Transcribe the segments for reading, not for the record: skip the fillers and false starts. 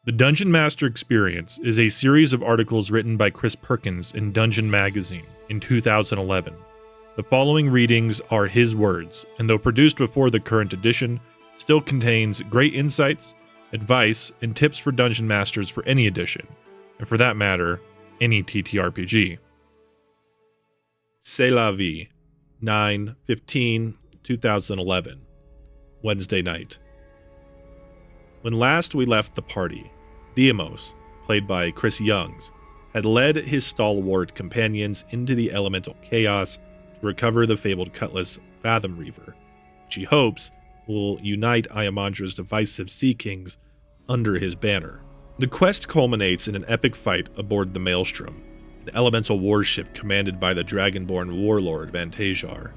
The Dungeon Master Experience is a series of articles written by Chris Perkins in Dungeon Magazine in 2011. The following readings are his words, and though produced before the current edition, still contains great insights, advice, and tips for Dungeon Masters for any edition, and for that matter, any TTRPG. C'est la vie, 9/15/2011, Wednesday night. When last we left the party, Deimos, played by Chris Youngs, had led his stalwart companions into the elemental chaos to recover the fabled cutlass Fathom Reaver, which he hopes will unite Ayamandra's divisive Sea Kings under his banner. The quest culminates in an epic fight aboard the Maelstrom, an elemental warship commanded by the dragonborn warlord Vantajar.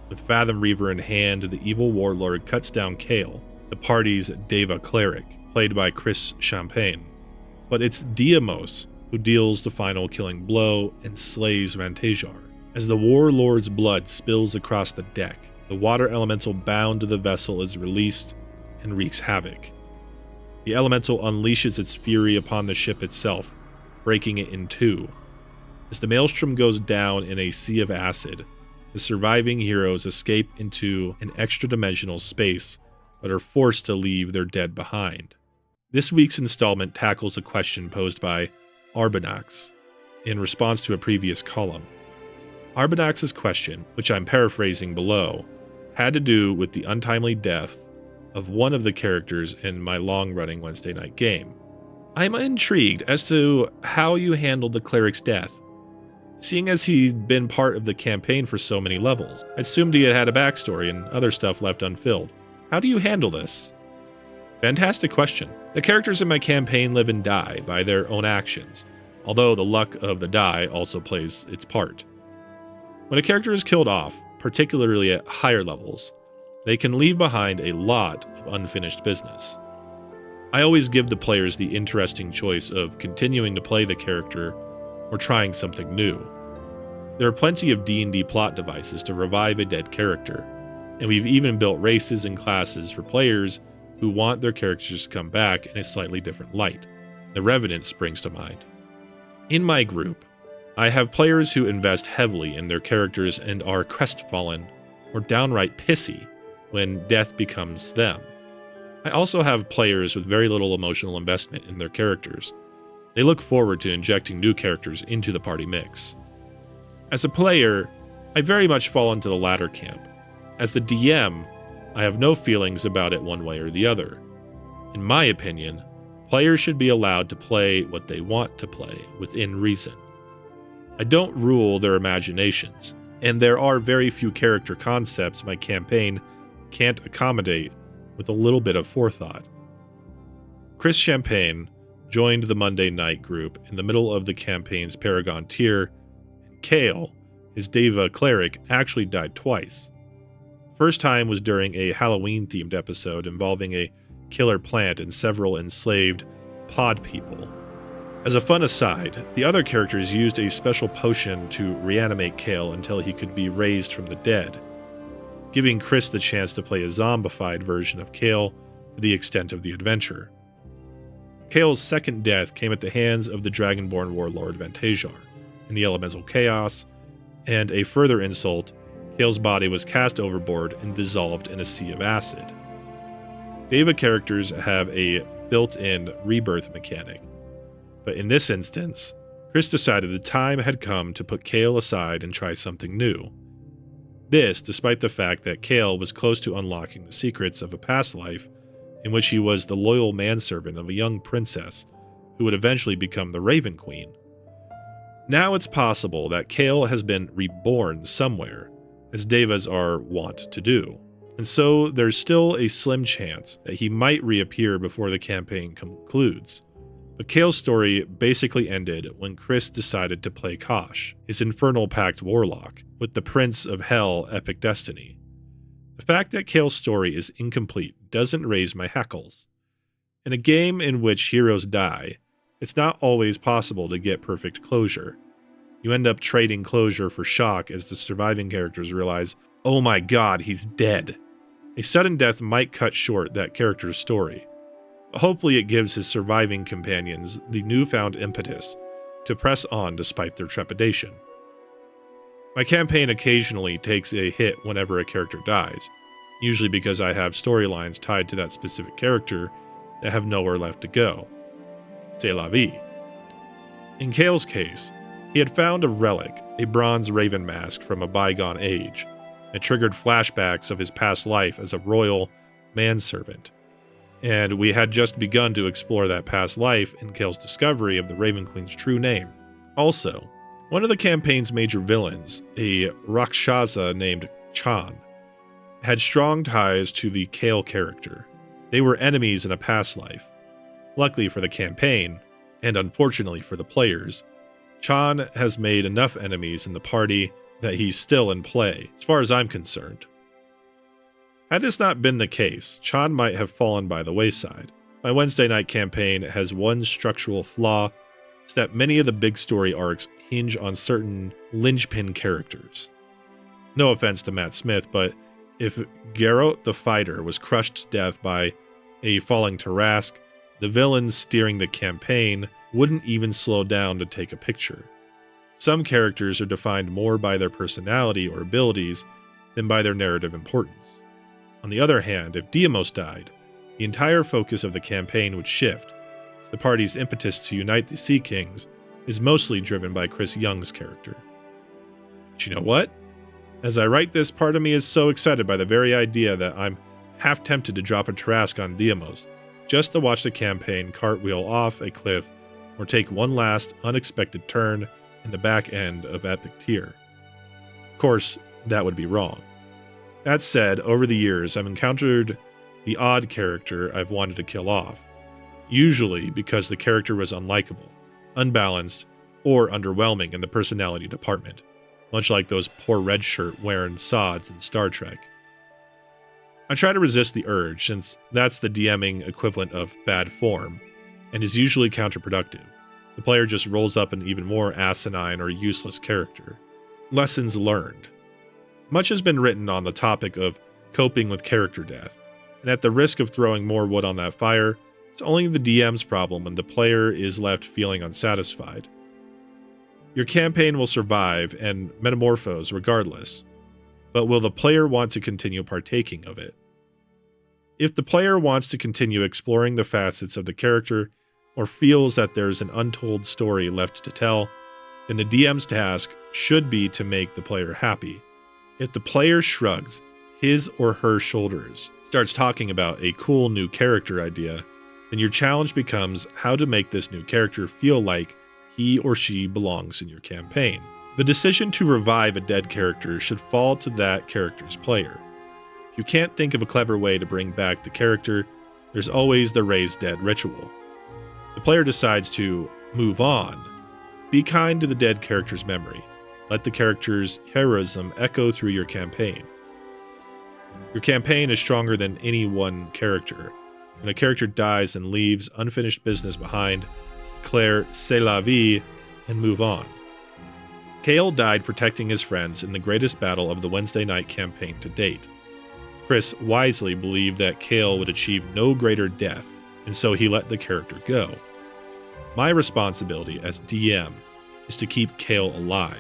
With Fathom Reaver in hand, the evil warlord cuts down Kale, the party's Deva cleric, played by Chris Champagne. But it's Deimos who deals the final killing blow and slays Vantajar. As the warlord's blood spills across the deck, the water elemental bound to the vessel is released and wreaks havoc. The elemental unleashes its fury upon the ship itself, breaking it in two. As the Maelstrom goes down in a sea of acid, the surviving heroes escape into an extra-dimensional space but are forced to leave their dead behind. This week's installment tackles a question posed by Arbanax in response to a previous column. Arbanax's question, which I'm paraphrasing below, had to do with the untimely death of one of the characters in my long-running Wednesday night game. I'm intrigued as to how you handled the cleric's death. Seeing as he'd been part of the campaign for so many levels, I assumed he had a backstory and other stuff left unfilled. How do you handle this? Fantastic question. The characters in my campaign live and die by their own actions, although the luck of the die also plays its part. When a character is killed off, particularly at higher levels, they can leave behind a lot of unfinished business. I always give the players the interesting choice of continuing to play the character or trying something new. There are plenty of D&D plot devices to revive a dead character, and we've even built races and classes for players who want their characters to come back in a slightly different light. The Revenant springs to mind. In my group, I have players who invest heavily in their characters and are crestfallen or downright pissy when death becomes them. I also have players with very little emotional investment in their characters. They look forward to injecting new characters into the party mix. As a player, I very much fall into the latter camp. As the DM, I have no feelings about it one way or the other. In my opinion, players should be allowed to play what they want to play within reason. I don't rule their imaginations, and there are very few character concepts my campaign can't accommodate with a little bit of forethought. Chris Champagne joined the Monday Night group in the middle of the campaign's Paragon tier, and Kale, his Deva cleric, actually died twice. First time was during a Halloween-themed episode involving a killer plant and several enslaved pod people. As a fun aside, the other characters used a special potion to reanimate Kale until he could be raised from the dead, giving Chris the chance to play a zombified version of Kale to the extent of the adventure. Kale's second death came at the hands of the Dragonborn warlord Vantajar in the elemental chaos, and a further insult, Kale's body was cast overboard and dissolved in a sea of acid. Deva characters have a built-in rebirth mechanic, but in this instance, Chris decided the time had come to put Kale aside and try something new. This, despite the fact that Kale was close to unlocking the secrets of a past life in which he was the loyal manservant of a young princess who would eventually become the Raven Queen. Now it's possible that Kale has been reborn somewhere, as Devas are wont to do, and so there's still a slim chance that he might reappear before the campaign concludes. But Kale's story basically ended when Chris decided to play Kosh, his Infernal Pact warlock, with the Prince of Hell epic destiny. The fact that Kale's story is incomplete doesn't raise my hackles. In a game in which heroes die, it's not always possible to get perfect closure. You end up trading closure for shock as the surviving characters realize, oh my god, he's dead. A sudden death might cut short that character's story. Hopefully it gives his surviving companions the newfound impetus to press on despite their trepidation. My campaign occasionally takes a hit whenever a character dies, usually because I have storylines tied to that specific character that have nowhere left to go. C'est la vie. In Cale's case, he had found a relic, a bronze raven mask from a bygone age. It triggered flashbacks of his past life as a royal manservant, and we had just begun to explore that past life in Cale's discovery of the Raven Queen's true name. Also, one of the campaign's major villains, a Rakshasa named Chan, had strong ties to the Cale character. They were enemies in a past life. Luckily for the campaign, and unfortunately for the players, Chan has made enough enemies in the party that he's still in play, as far as I'm concerned. Had this not been the case, Chan might have fallen by the wayside. My Wednesday night campaign has one structural flaw, is that many of the big story arcs hinge on certain linchpin characters. No offense to Matt Smith, but if Geralt the fighter was crushed to death by a falling Tarrasque, the villains steering the campaign wouldn't even slow down to take a picture. Some characters are defined more by their personality or abilities than by their narrative importance. On the other hand, if Deimos died, the entire focus of the campaign would shift. The party's impetus to unite the Sea Kings is mostly driven by Chris Young's character. But you know what? As I write this, part of me is so excited by the very idea that I'm half tempted to drop a Tarrasque on Deimos, just to watch the campaign cartwheel off a cliff or take one last unexpected turn in the back end of Epic Tier. Of course, that would be wrong. That said, over the years, I've encountered the odd character I've wanted to kill off, usually because the character was unlikable, unbalanced, or underwhelming in the personality department, much like those poor red shirt wearing sods in Star Trek. I try to resist the urge, since that's the DMing equivalent of bad form, and is usually counterproductive. The player just rolls up an even more asinine or useless character. Lessons learned. Much has been written on the topic of coping with character death, and at the risk of throwing more wood on that fire, it's only the DM's problem when the player is left feeling unsatisfied. Your campaign will survive and metamorphose regardless, but will the player want to continue partaking of it? If the player wants to continue exploring the facets of the character, or feels that there's an untold story left to tell, then the DM's task should be to make the player happy. If the player shrugs his or her shoulders, starts talking about a cool new character idea, then your challenge becomes how to make this new character feel like he or she belongs in your campaign. The decision to revive a dead character should fall to that character's player. If you can't think of a clever way to bring back the character, there's always the raise dead ritual. The player decides to move on. Be kind to the dead character's memory. Let the character's heroism echo through your campaign. Your campaign is stronger than any one character. When a character dies and leaves unfinished business behind, declare c'est la vie and move on. Cale died protecting his friends in the greatest battle of the Wednesday night campaign to date. Chris wisely believed that Cale would achieve no greater death, and so he let the character go. My responsibility as DM is to keep Cale alive,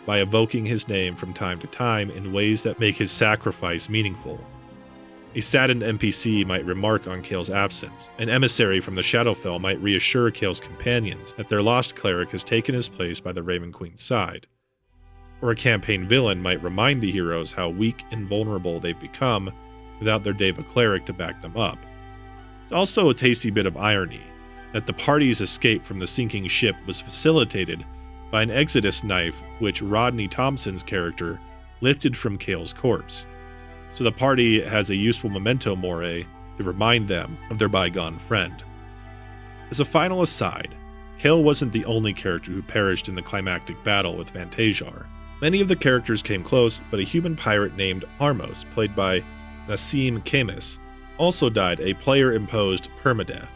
by evoking his name from time to time in ways that make his sacrifice meaningful. A saddened NPC might remark on Cale's absence. An emissary from the Shadowfell might reassure Cale's companions that their lost cleric has taken his place by the Raven Queen's side. Or a campaign villain might remind the heroes how weak and vulnerable they've become without their Deva cleric to back them up. It's also a tasty bit of irony that the party's escape from the sinking ship was facilitated by an Exodus knife which Rodney Thompson's character lifted from Cale's corpse. So the party has a useful memento mori to remind them of their bygone friend. As a final aside, Cale wasn't the only character who perished in the climactic battle with Vantajar. Many of the characters came close, but a human pirate named Armos, played by Nassim Khamis, also died a player-imposed permadeath.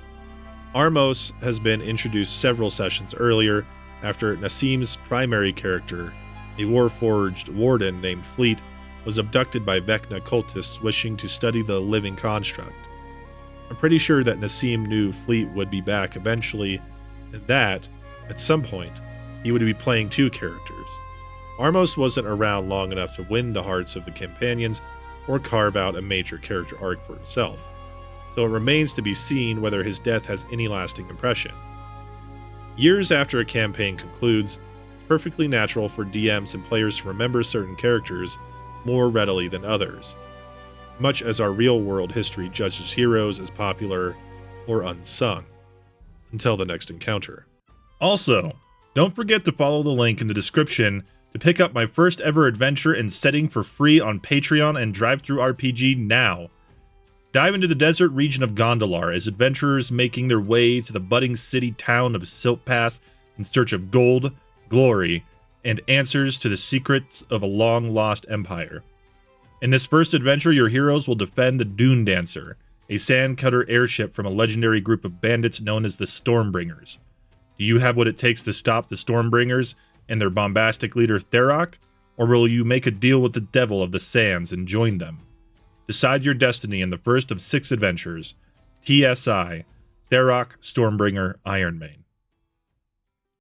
Armos has been introduced several sessions earlier after Nassim's primary character, a warforged warden named Fleet, was abducted by Vecna cultists wishing to study the living construct. I'm pretty sure that Nassim knew Fleet would be back eventually, and that, at some point, he would be playing 2 characters. Armos wasn't around long enough to win the hearts of the companions or carve out a major character arc for himself, so it remains to be seen whether his death has any lasting impression. Years after a campaign concludes, it's perfectly natural for DMs and players to remember certain characters more readily than others, much as our real-world history judges heroes as popular or unsung, until the next encounter. Also, don't forget to follow the link in the description to pick up my first ever adventure and setting for free on Patreon and DriveThruRPG now. Dive into the desert region of Gondolar as adventurers making their way to the budding city town of Silt Pass in search of gold, glory, and answers to the secrets of a long-lost empire. In this first adventure, your heroes will defend the Dune Dancer, a sandcutter airship from a legendary group of bandits known as the Stormbringers. Do you have what it takes to stop the Stormbringers and their bombastic leader Tharok, or will you make a deal with the devil of the sands and join them? Decide your destiny in the first of 6 adventures. TSI, Tharok, Stormbringer, Ironmane.